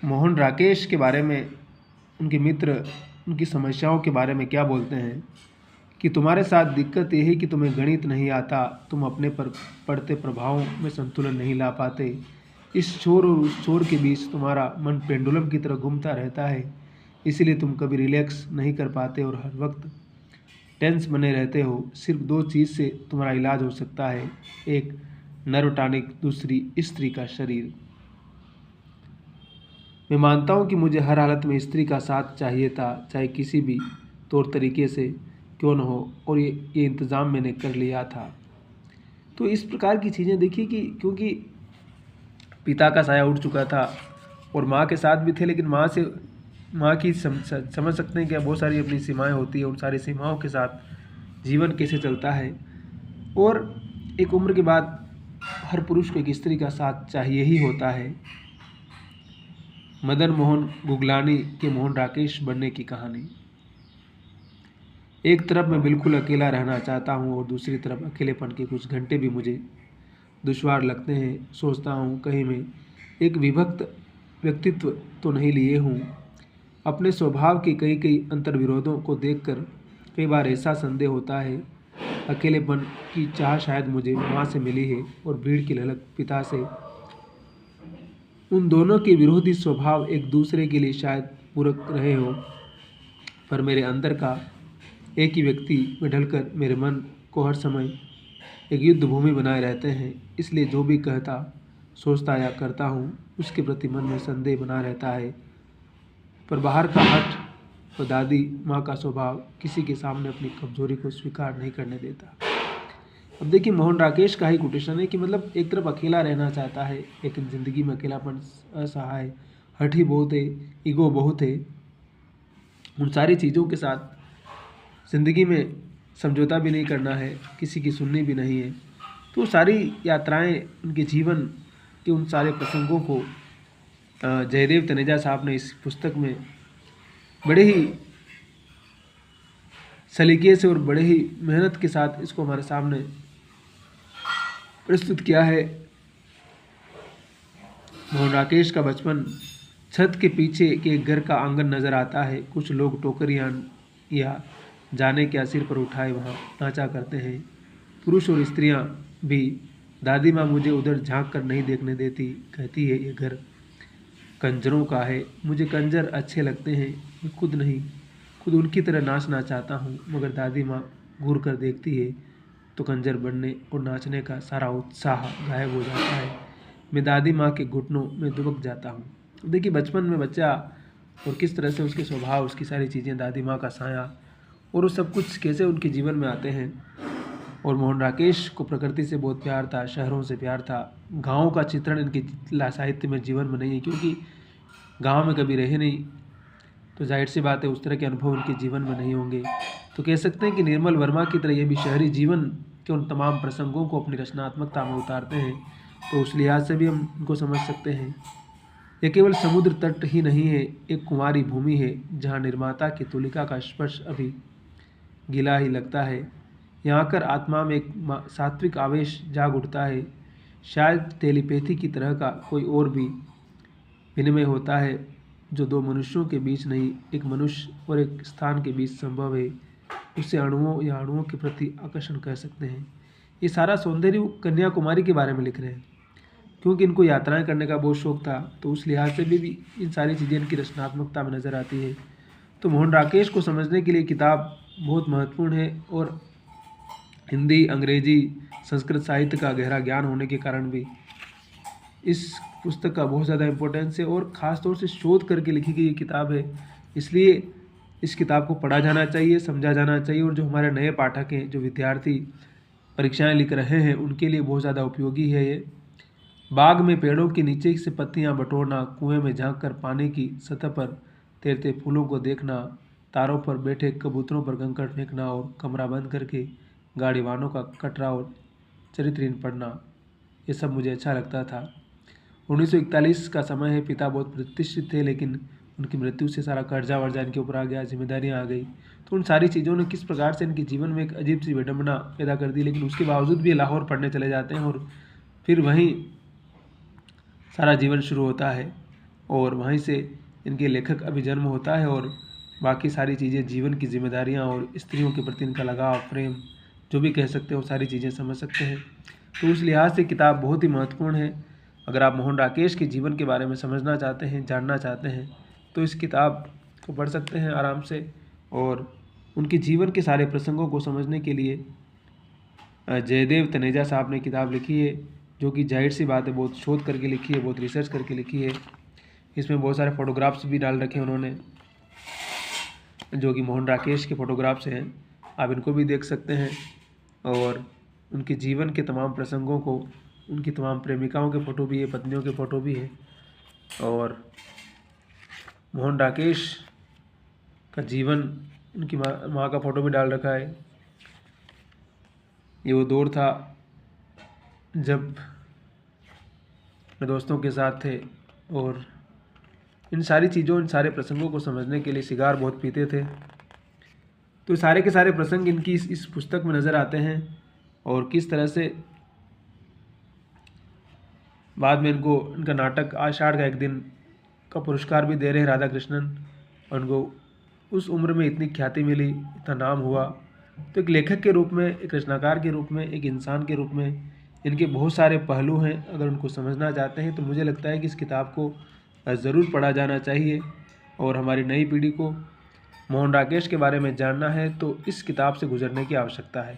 मोहन राकेश के बारे में उनके मित्र उनकी समस्याओं के बारे में क्या बोलते हैं कि तुम्हारे साथ दिक्कत यही कि तुम्हें गणित नहीं आता, तुम अपने पर पड़ते प्रभावों में संतुलन नहीं ला पाते। इस छोर और उस छोर के बीच तुम्हारा मन पेंडुलम की तरह घूमता रहता है, इसीलिए तुम कभी रिलैक्स नहीं कर पाते और हर वक्त टेंस बने रहते हो। सिर्फ दो चीज़ से तुम्हारा इलाज हो सकता है, एक नर्व टॉनिक, दूसरी स्त्री का शरीर। मैं मानता हूँ कि मुझे हर हालत में स्त्री का साथ चाहिए था, चाहे किसी भी तौर तरीके से क्यों न हो, और ये इंतज़ाम मैंने कर लिया था। तो इस प्रकार की चीज़ें देखिए कि क्योंकि पिता का साया उठ चुका था और माँ के साथ भी थे, लेकिन माँ की समझ सकते हैं कि बहुत सारी अपनी सीमाएं होती है, उन सारी सीमाओं के साथ जीवन कैसे चलता है। और एक उम्र के बाद हर पुरुष को एक स्त्री का साथ चाहिए ही होता है। मदन मोहन गुगलानी के मोहन राकेश बनने की कहानी। एक तरफ मैं बिल्कुल अकेला रहना चाहता हूँ और दूसरी तरफ अकेलेपन के कुछ घंटे भी मुझे दुश्वार लगते हैं। सोचता हूँ कहीं मैं एक विभक्त व्यक्तित्व तो नहीं लिए हूँ। अपने स्वभाव के कई कई अंतर्विरोधों को देखकर कई बार ऐसा संदेह होता है, अकेलेपन की चाह शायद मुझे माँ से मिली है और भीड़ की ललक पिता से। उन दोनों के विरोधी स्वभाव एक दूसरे के लिए शायद पूरक रहे हो, पर मेरे अंदर का एक ही व्यक्ति में ढलकर मेरे मन को हर समय एक युद्ध भूमि बनाए रहते हैं। इसलिए जो भी कहता, सोचता या करता हूँ, उसके प्रति मन में संदेह बना रहता है। पर बाहर का हठ और दादी माँ का स्वभाव किसी के सामने अपनी कमजोरी को स्वीकार नहीं करने देता। अब देखिए, मोहन राकेश का ही कोटेशन है कि मतलब एक तरफ अकेला रहना चाहता है, लेकिन ज़िंदगी में अकेलापन असहाय, हठी बहुत है, ईगो बहुत है। उन सारी चीज़ों के साथ ज़िंदगी में समझौता भी नहीं करना है, किसी की सुननी भी नहीं है। तो सारी यात्राएं, उनके जीवन के उन सारे प्रसंगों को जयदेव तनेजा साहब ने इस पुस्तक में बड़े ही सलीके से और बड़े ही मेहनत के साथ इसको हमारे सामने प्रस्तुत किया है। मोहन राकेश का बचपन। छत के पीछे के घर का आंगन नजर आता है। कुछ लोग टोकरियां या जाने क्या सिर पर उठाए वहाँ नाचा करते हैं, पुरुष और स्त्रियां भी। दादी माँ मुझे उधर झांक कर नहीं देखने देती, कहती है ये घर कंजरों का है। मुझे कंजर अच्छे लगते हैं, मैं खुद नहीं, खुद उनकी तरह नाचना चाहता हूँ, मगर दादी माँ घूर कर देखती है तो कंजर बनने और नाचने का सारा उत्साह गायब हो जाता है। मैं दादी माँ के घुटनों में दुबक जाता हूँ। देखिए, बचपन में बच्चा और किस तरह से उसके स्वभाव, उसकी सारी चीज़ें, दादी माँ का साया और वो सब कुछ कैसे उनके जीवन में आते हैं। और मोहन राकेश को प्रकृति से बहुत प्यार था, शहरों से प्यार था। गाँव का चित्रण इनके साहित्य में, जीवन में नहीं है, क्योंकि गाँव में कभी रहे नहीं, तो जाहिर सी बात है उस तरह के अनुभव उनके जीवन में नहीं होंगे। तो कह सकते हैं कि निर्मल वर्मा की तरह ये भी शहरी जीवन के उन तमाम प्रसंगों को अपनी रचनात्मकता में उतारते हैं। तो उस लिहाज से भी हम उनको समझ सकते हैं। ये केवल समुद्र तट ही नहीं है, एक कुंवारी भूमि है जहाँ निर्माता की तुलिका का स्पर्श अभी गीला ही लगता है। यहाँ आकर आत्मा में एक सात्विक आवेश जाग उठता है। शायद टेलीपैथी की तरह का कोई और भी विनिमय होता है जो दो मनुष्यों के बीच नहीं, एक मनुष्य और एक स्थान के बीच संभव है। उससे अणुओं या अणुओं के प्रति आकर्षण कह सकते हैं। ये सारा सौंदर्य कन्याकुमारी के बारे में लिख रहे हैं, क्योंकि इनको यात्राएं करने का बहुत शौक था, तो उस लिहाज से भी इन सारी चीज़ें इनकी रचनात्मकता में नज़र आती है। तो मोहन राकेश को समझने के लिए किताब बहुत महत्वपूर्ण है, और हिंदी, अंग्रेजी, संस्कृत साहित्य का गहरा ज्ञान होने के कारण भी इस पुस्तक का बहुत ज़्यादा इम्पोर्टेंस है। और ख़ास तौर से शोध करके लिखी गई ये किताब है, इसलिए इस किताब को पढ़ा जाना चाहिए, समझा जाना चाहिए। और जो हमारे नए पाठक हैं, जो विद्यार्थी परीक्षाएं लिख रहे हैं, उनके लिए बहुत ज़्यादा उपयोगी है ये। बाग में पेड़ों के नीचे से पत्तियां बटोरना, कुएं में झांककर पानी की सतह पर तैरते फूलों को देखना, तारों पर बैठे कबूतरों पर कंकड़ फेंकना और कमरा बंद करके गाड़ीवानों का कटरा और चरित्रहीन पढ़ना, ये सब मुझे अच्छा लगता था। 1941 का समय है। पिता बहुत प्रतिष्ठित थे, लेकिन उनकी मृत्यु से सारा कर्जा वर्जा इनके ऊपर आ गया, जिम्मेदारियां आ गई। तो उन सारी चीज़ों ने किस प्रकार से इनके जीवन में एक अजीब सी विडंबना पैदा कर दी। लेकिन उसके बावजूद भी ये लाहौर पढ़ने चले जाते हैं और फिर वहीं सारा जीवन शुरू होता है। और वहीं से इनके लेखक अभी जन्म होता है और बाकी सारी चीज़ें, जीवन की जिम्मेदारियाँ और स्त्रियों के प्रति इनका लगाव, प्रेम, जो भी कह सकते हैं वो सारी चीज़ें समझ सकते हैं। तो उस लिहाज से किताब बहुत ही महत्वपूर्ण है। अगर आप मोहन राकेश के जीवन के बारे में समझना चाहते हैं, जानना चाहते हैं, तो इस किताब को पढ़ सकते हैं आराम से। और उनके जीवन के सारे प्रसंगों को समझने के लिए जयदेव तनेजा साहब ने किताब लिखी है, जो कि जाहिर सी बात है बहुत शोध करके लिखी है, बहुत रिसर्च करके लिखी है। इसमें बहुत सारे फ़ोटोग्राफ्स भी डाल रखे हैं उन्होंने, जो कि मोहन राकेश के फ़ोटोग्राफ्स हैं, आप इनको भी देख सकते हैं। और उनके जीवन के तमाम प्रसंगों को, उनकी तमाम प्रेमिकाओं के फ़ोटो भी है, पत्नियों के फ़ोटो भी है। और मोहन राकेश का जीवन, उनकी माँ का फ़ोटो भी डाल रखा है। ये वो दौर था जब अपने दोस्तों के साथ थे और इन सारी चीज़ों, इन सारे प्रसंगों को समझने के लिए सिगार बहुत पीते थे। तो सारे के सारे प्रसंग इनकी इस पुस्तक में नज़र आते हैं। और किस तरह से बाद में इनका नाटक आषाढ़ का एक दिन का पुरस्कार भी दे रहे हैं राधा कृष्णन, और उनको उस उम्र में इतनी ख्याति मिली, इतना नाम हुआ। तो एक लेखक के रूप में, एक रचनाकार के रूप में, एक इंसान के रूप में इनके बहुत सारे पहलू हैं। अगर उनको समझना चाहते हैं तो मुझे लगता है कि इस किताब को ज़रूर पढ़ा जाना चाहिए। और हमारी नई पीढ़ी को मोहन राकेश के बारे में जानना है तो इस किताब से गुजरने की आवश्यकता है।